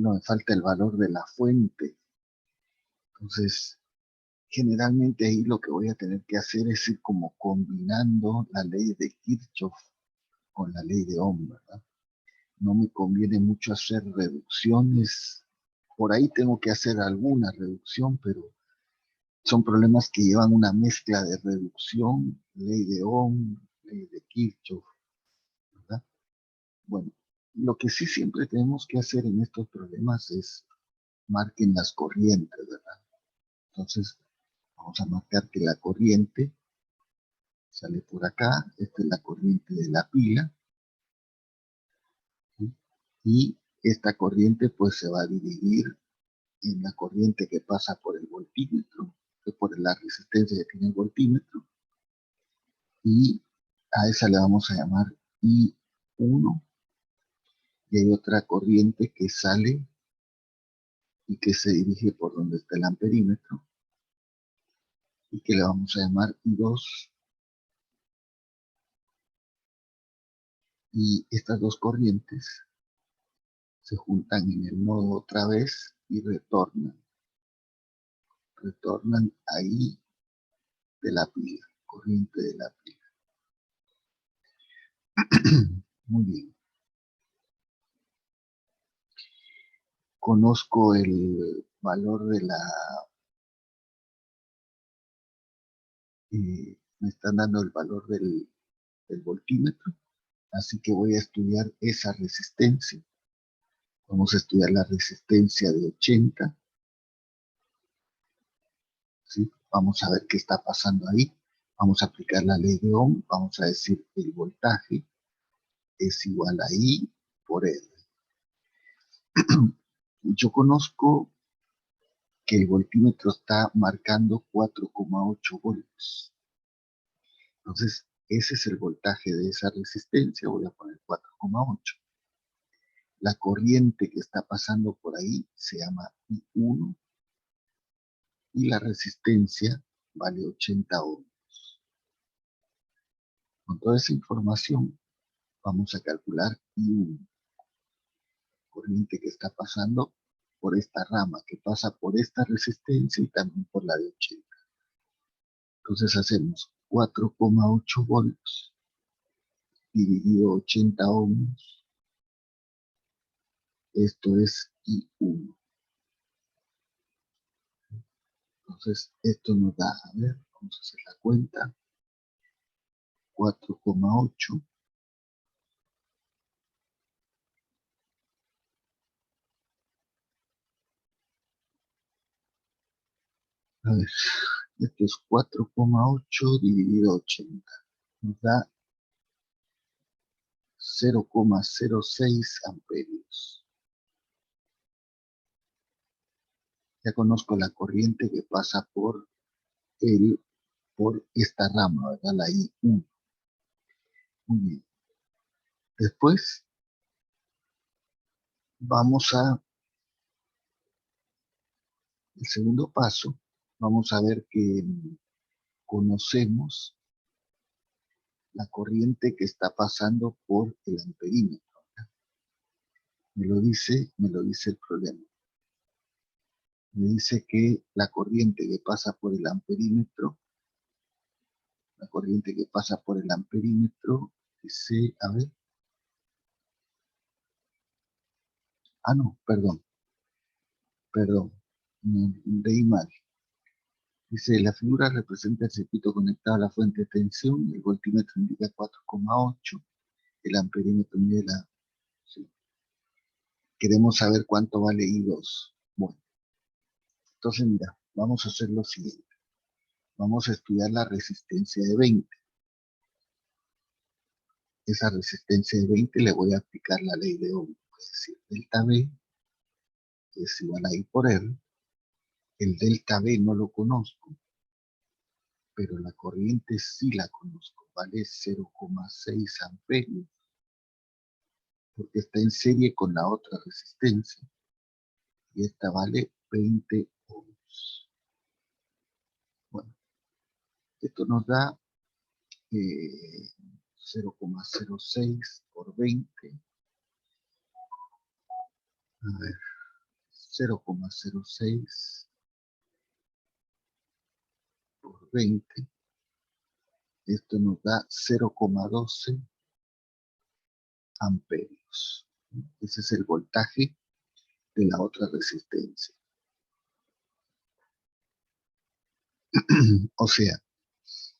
no me falta el valor de la fuente. Entonces, generalmente ahí lo que voy a tener que hacer es ir como combinando la ley de Kirchhoff con la ley de Ohm, ¿verdad? No me conviene mucho hacer reducciones. Por ahí tengo que hacer alguna reducción, pero son problemas que llevan una mezcla de reducción, ley de Ohm, ley de Kirchhoff, ¿verdad? Bueno, lo que sí siempre tenemos que hacer en estos problemas es marquen las corrientes, ¿verdad? Entonces, vamos a marcar que la corriente sale por acá, esta es la corriente de la pila, ¿sí? Y esta corriente pues se va a dividir en la corriente que pasa por el voltímetro, que por la resistencia que tiene el voltímetro, y a esa le vamos a llamar I1, y hay otra corriente que sale y que se dirige por donde está el amperímetro, y que le vamos a llamar I2, y estas dos corrientes se juntan en el nodo otra vez y retornan ahí de la pila, corriente de la pila. Muy bien. Conozco el valor de la... me están dando el valor del voltímetro, así que voy a estudiar esa resistencia. Vamos a estudiar la resistencia de 80, ¿sí? Vamos a ver qué está pasando ahí. Vamos a aplicar la ley de Ohm. Vamos a decir que el voltaje es igual a I por R. Yo conozco que el voltímetro está marcando 4,8 volts. Entonces, ese es el voltaje de esa resistencia. Voy a poner 4,8. La corriente que está pasando por ahí se llama I1 y la resistencia vale 80 ohms. Con toda esa información vamos a calcular I1, corriente que está pasando por esta rama, que pasa por esta resistencia y también por la de 80. Entonces hacemos 4,8 volts dividido 80 ohms. Esto es I1. Entonces esto nos da, a ver, vamos a hacer la cuenta. 4,8 a ver, esto es 4,8 dividido 80. Nos da 0,06 amperios. Ya conozco la corriente que pasa por esta rama, ¿verdad? La I1. Muy bien. Después vamos el segundo paso, vamos a ver que conocemos la corriente que está pasando por el amperímetro. Me lo dice el problema. Me dice que la corriente que pasa por el amperímetro, dice, a ver, no, perdón, leí mal. Dice, la figura representa el circuito conectado a la fuente de tensión, el voltímetro indica 4,8, el amperímetro mide la... Sí. Queremos saber cuánto vale I2. Bueno, entonces mira, vamos a hacer lo siguiente. Vamos a estudiar la resistencia de 20. Esa resistencia de 20 le voy a aplicar la ley de Ohm, es decir, delta V es igual a I por R. El delta V no lo conozco, pero la corriente sí la conozco, vale 0,6 amperios, porque está en serie con la otra resistencia, y esta vale 20 ohms. Bueno, esto nos da 0,06 por 20. A ver, 0,06 por 20. Esto nos da 0,12 amperios. Ese es el voltaje de la otra resistencia. O sea,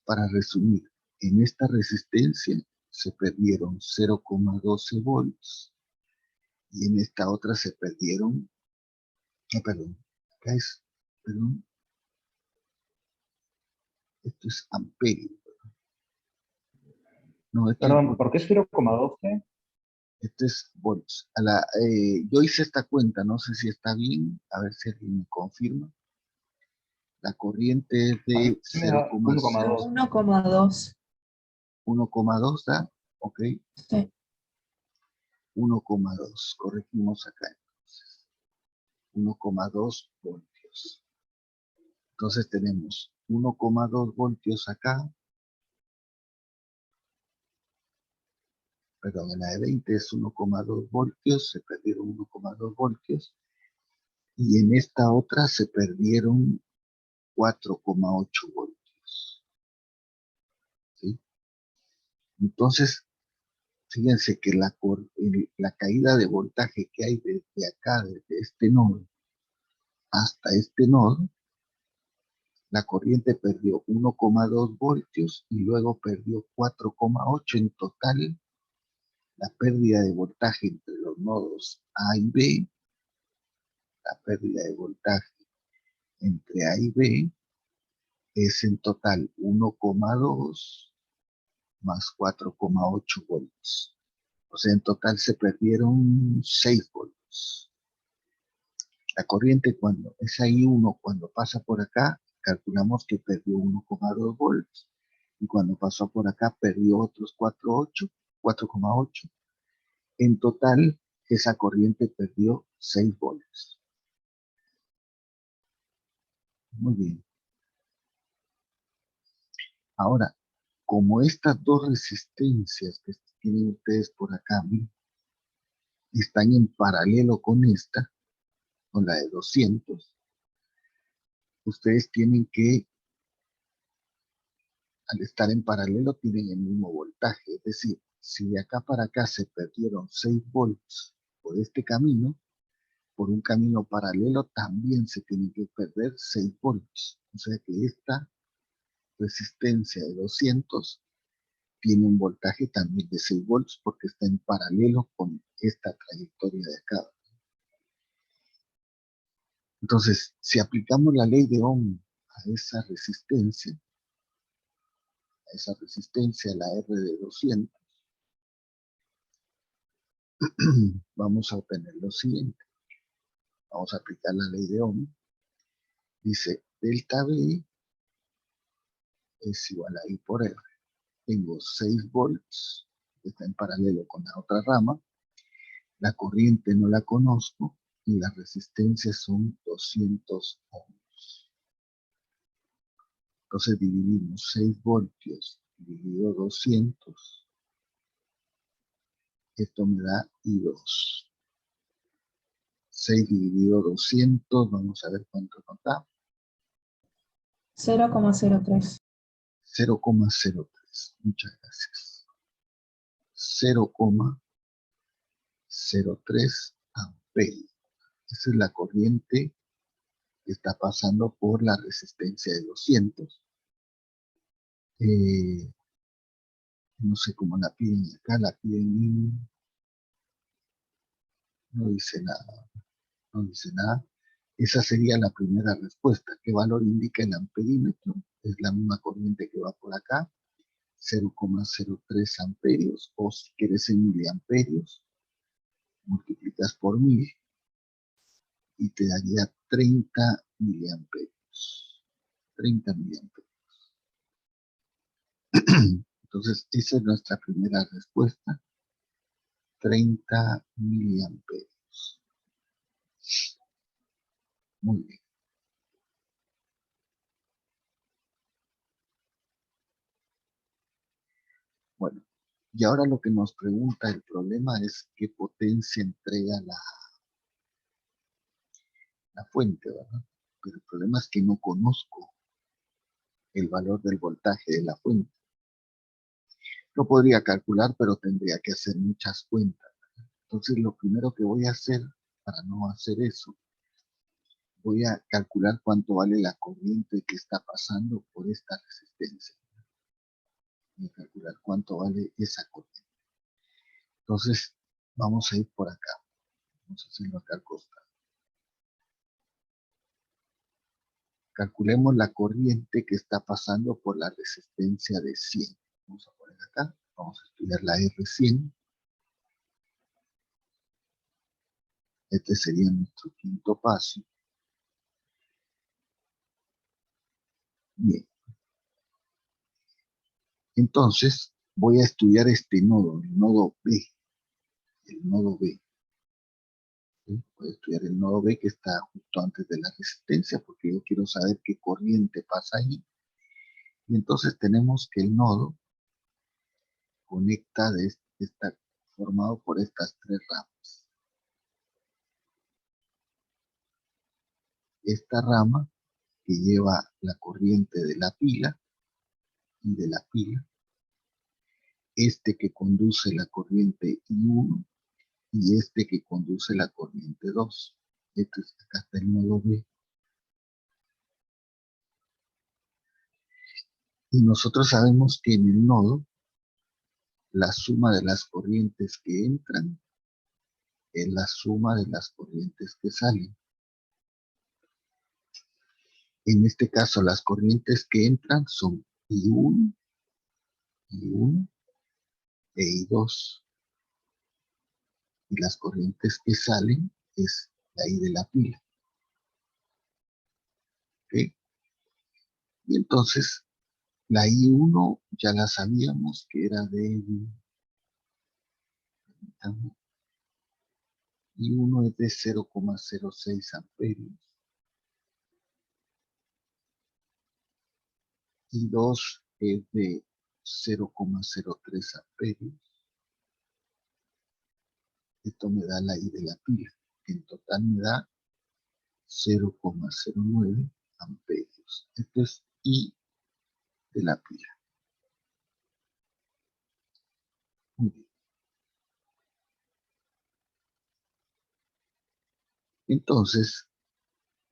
para resumir, en esta resistencia se perdieron 0,12 volts y en esta otra se perdieron, perdón, acá es, perdón, esto es amperio, no, esto es Perdón, ¿por qué volts, 0,12? esto es volts. Yo hice esta cuenta, no sé si está bien, a ver si alguien me confirma. La corriente es A mí de me da 1,2. 1,2. 1,2, ¿da? Ok, Sí. 1,2, corregimos acá entonces, 1,2 voltios. Entonces tenemos 1,2 voltios acá, perdón, en la de 20 es 1,2 voltios, se perdieron 1,2 voltios, y en esta otra se perdieron 4,8 voltios, ¿sí? Entonces, fíjense que la caída de voltaje que hay desde acá, desde este nodo hasta este nodo, la corriente perdió 1,2 voltios y luego perdió 4,8. En total, la pérdida de voltaje entre los nodos A y B, la pérdida de voltaje entre A y B es en total 1,2 más 4,8 volts. O sea, en total se perdieron 6 volts. La corriente cuando es ahí 1, cuando pasa por acá, calculamos que perdió 1,2 volts. Y cuando pasó por acá, perdió otros 4,8. En total, esa corriente perdió 6 volts. Muy bien. Ahora, como estas dos resistencias que tienen ustedes por acá, ¿sí?, están en paralelo con esta, con la de 200, ustedes tienen que, al estar en paralelo, tienen el mismo voltaje. Es decir, si de acá para acá se perdieron 6 volts por este camino, por un camino paralelo también se tienen que perder 6 volts. O sea que esta resistencia de 200 tiene un voltaje también de 6 volts porque está en paralelo con esta trayectoria de acá. Entonces, si aplicamos la ley de Ohm a esa resistencia, la R de 200, vamos a obtener lo siguiente. Vamos a aplicar la ley de Ohm. Dice, delta V es igual a I por R. Tengo 6 volts, que está en paralelo con la otra rama. La corriente no la conozco y las resistencias son 200 ohms. Entonces dividimos 6 voltios dividido 200. Esto me da I2. 6 dividido 200, vamos a ver cuánto nos da. 0,03. 0,03. Muchas gracias. 0,03 amperios. Esa es la corriente que está pasando por la resistencia de 200. No sé cómo la piden acá, la piden, no dice nada, no dice nada. Esa sería la primera respuesta. ¿Qué valor indica el amperímetro? Es la misma corriente que va por acá, 0,03 amperios, o si quieres en miliamperios, multiplicas por 1000 y te daría 30 miliamperios. 30 miliamperios. Entonces, esa es nuestra primera respuesta. 30 miliamperios. Muy bien. Bueno, y ahora lo que nos pregunta el problema es qué potencia entrega la fuente, ¿verdad? Pero el problema es que no conozco el valor del voltaje de la fuente. Lo podría calcular, pero tendría que hacer muchas cuentas. Entonces, lo primero que voy a hacer para no hacer eso, voy a calcular cuánto vale la corriente que está pasando por esta resistencia. Voy a calcular cuánto vale esa corriente. Entonces, vamos a ir por acá. Vamos a hacerlo acá al costado. Calculemos la corriente que está pasando por la resistencia de 100. Vamos a poner acá. Vamos a estudiar la R100. Este sería nuestro quinto paso. Bien. Entonces, voy a estudiar este nodo, el nodo B. El nodo B. ¿Sí? Voy a estudiar el nodo B que está justo antes de la resistencia porque yo quiero saber qué corriente pasa ahí. Y entonces tenemos que el nodo conecta está formado por estas tres ramas. Esta rama que lleva la corriente de la pila y de la pila. Este que conduce la corriente I1 y este que conduce la corriente 2. Acá está el nodo B. Y nosotros sabemos que en el nodo la suma de las corrientes que entran es la suma de las corrientes que salen. En este caso las corrientes que entran son I1 e I2. Y las corrientes que salen es la I de la pila. ¿Okay? Y entonces la I1 ya la sabíamos que era de I1 es de 0,06 amperios. I2 es de 0,03 amperios. Esto me da la I de la pila, que en total me da 0,09 amperios. Esto es I de la pila. Muy bien. Entonces,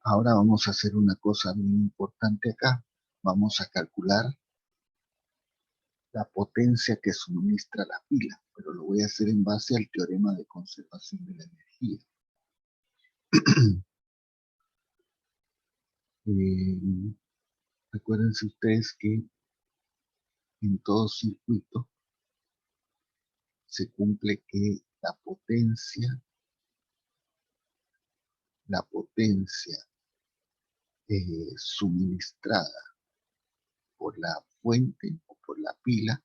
ahora vamos a hacer una cosa muy importante acá. Vamos a calcular la potencia que suministra la pila, pero lo voy a hacer en base al teorema de conservación de la energía. Recuérdense ustedes que en todo circuito se cumple que la potencia suministrada por la fuente o por la pila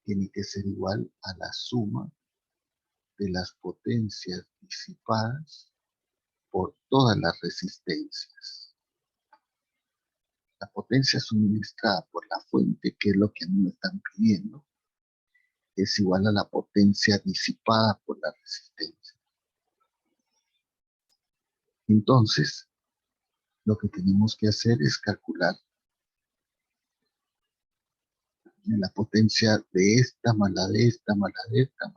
tiene que ser igual a la suma de las potencias disipadas por todas las resistencias. La potencia suministrada por la fuente, que es lo que a mí me están pidiendo, es igual a la potencia disipada por la resistencia. Entonces, lo que tenemos que hacer es calcular la potencia de esta, más la de esta, más la de esta,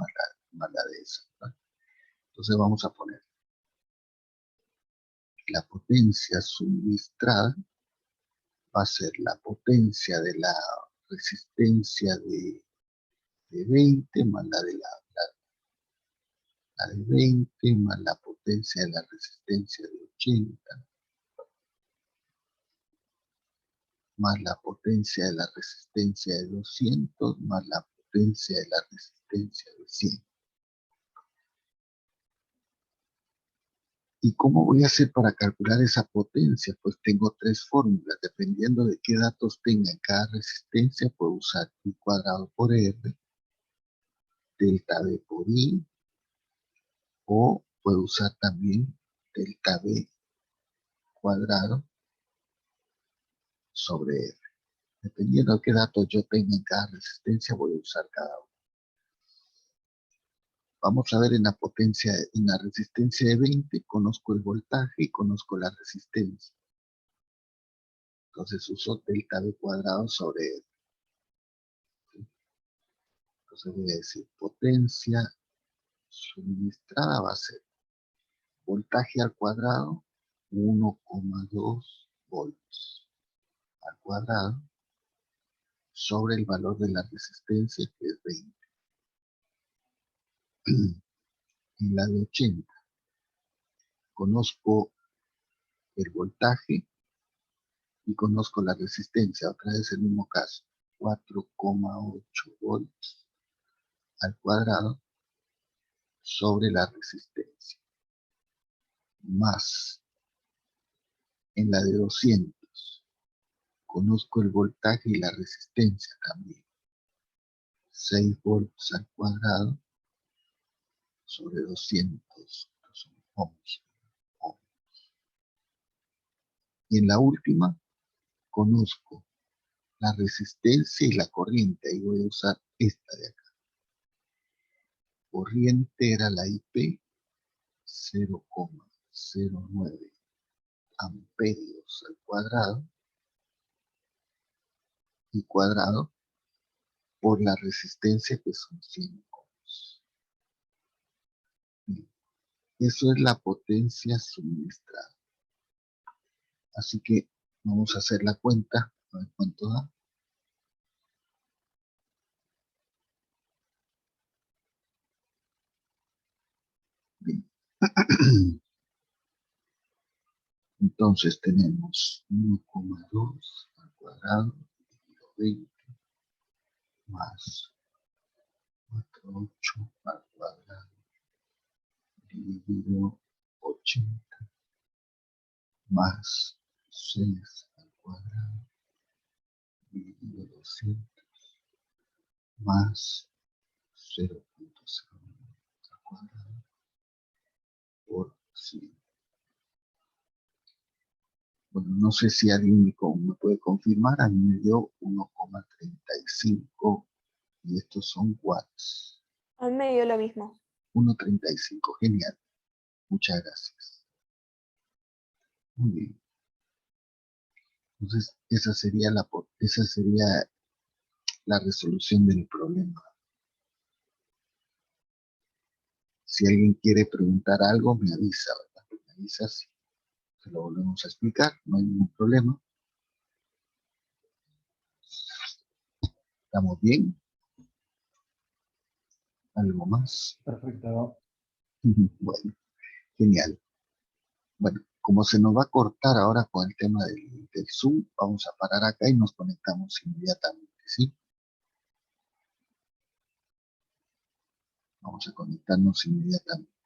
más la de esa, ¿no? Entonces vamos a poner la potencia suministrada va a ser la potencia de la resistencia de 20 más la de la de 20 más la potencia de la resistencia de 80 más la potencia de la resistencia de 200 más la potencia de la resistencia de 100. ¿Y cómo voy a hacer para calcular esa potencia? Pues tengo tres fórmulas. Dependiendo de qué datos tenga en cada resistencia, puedo usar I cuadrado por R, delta V por I, o puedo usar también delta V cuadrado sobre R. Dependiendo de qué datos yo tenga en cada resistencia, voy a usar cada uno. Vamos a ver en la potencia, en la resistencia de 20, conozco el voltaje y conozco la resistencia. Entonces uso delta V cuadrado sobre R. Entonces voy a decir potencia suministrada va a ser voltaje al cuadrado 1,2 volts al cuadrado sobre el valor de la resistencia que es 20. En la de 80 conozco el voltaje y conozco la resistencia, otra vez el mismo caso, 4,8 volts al cuadrado sobre la resistencia, más en la de 200, conozco el voltaje y la resistencia también, 6 volts al cuadrado sobre 200, son ohms. Y en la última, conozco la resistencia y la corriente, ahí voy a usar esta de acá. Corriente era la IP, 0,09 amperios al cuadrado y cuadrado por la resistencia que son 100 ohms. Bien, eso es la potencia suministrada. Así que vamos a hacer la cuenta, a ver cuánto da. Bien. Entonces tenemos 1,2 al cuadrado dividido 20 más 4,8 al cuadrado dividido 80 más 6 al cuadrado dividido 200 más 0,01 al cuadrado por 100. Bueno, no sé si alguien me puede confirmar, a mí me dio 1,35 y estos son watts. A mí me dio lo mismo. 1,35, genial. Muchas gracias. Muy bien. Entonces, esa sería la resolución del problema. Si alguien quiere preguntar algo, me avisa, ¿verdad? Me avisa, si se lo volvemos a explicar, no hay ningún problema. ¿Estamos bien? ¿Algo más? Perfecto. Bueno, genial. Bueno, como se nos va a cortar ahora con el tema del Zoom, vamos a parar acá y nos conectamos inmediatamente, ¿sí? Vamos a conectarnos inmediatamente.